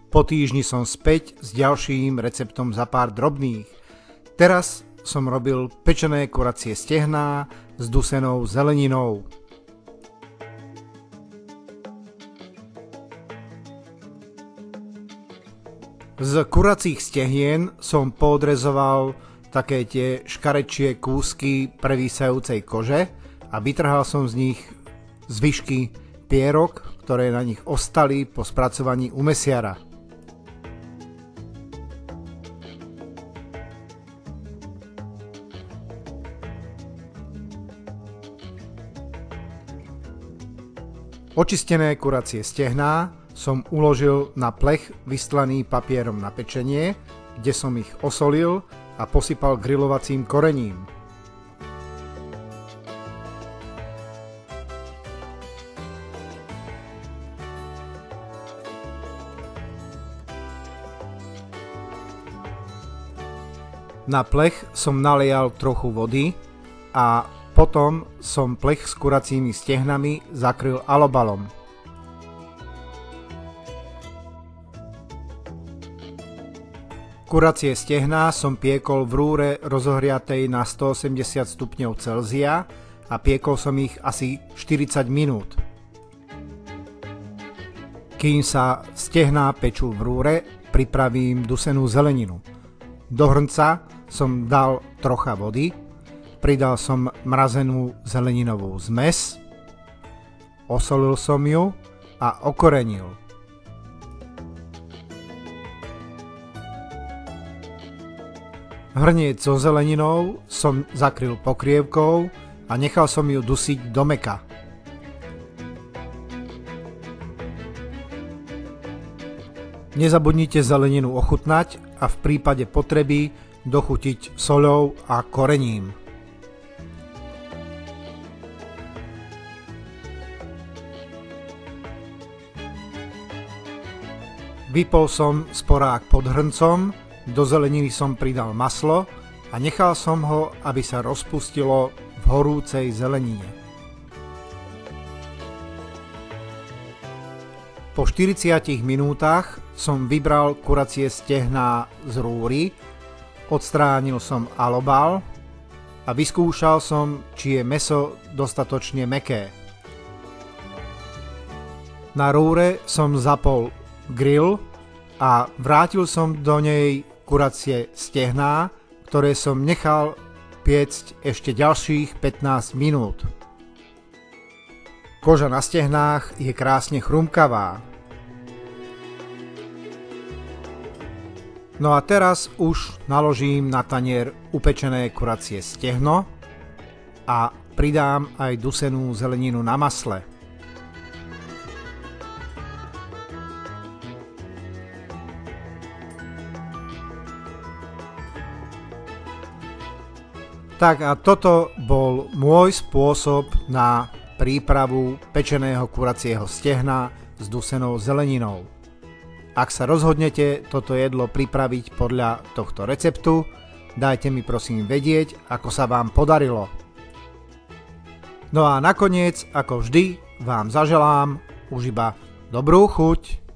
Po týždni som späť s ďalším receptom za pár drobných. Teraz som robil pečené kuracie stehná s dusenou zeleninou. Z kuracích stehien som poodrezoval také tie škarečie kúsky prevísajúcej kože a vytrhal som z nich zvyšky pierok, ktoré na nich ostali po spracovaní u mesiara. Očistené kuracie stehná som uložil na plech vystlaný papierom na pečenie, kde som ich osolil a posypal grilovacím korením. Na plech som nalial trochu vody a potom som plech s kuracími stehnami zakryl alobalom. Kuracie stehná som piekol v rúre rozohriatej na 180 stupňov Celzia a piekol som ich asi 40 minút. Kým sa stehná pečú v rúre, pripravím dusenú zeleninu. Do hrnca som dal trocha vody, pridal som mrazenú zeleninovú zmes, osolil som ju a okorenil. Hrniec so zeleninou som zakryl pokrievkou a nechal som ju dusiť do mäka. Nezabudnite zeleninu ochutnať a v prípade potreby dochutiť soľou a korením. Vypol som sporák pod hrncom, do zeleniny som pridal maslo a nechal som ho, aby sa rozpustilo v horúcej zelenine. Po 40 minútach som vybral kuracie stehná z rúry, odstránil som alobal a vyskúšal som, či je mäso dostatočne mäkké. Na rúre som zapol grill a vrátil som do nej kuracie stehná, ktoré som nechal piecť ešte ďalších 15 minút. Koža na stehnách je krásne chrumkavá. No a teraz už naložím na tanier upečené kuracie stehno a pridám aj dusenú zeleninu na masle. Tak a toto bol môj spôsob na prípravu pečeného kuracieho stehna s dusenou zeleninou. Ak sa rozhodnete toto jedlo pripraviť podľa tohto receptu, dajte mi prosím vedieť, ako sa vám podarilo. No a nakoniec, ako vždy, vám zaželám už iba dobrú chuť.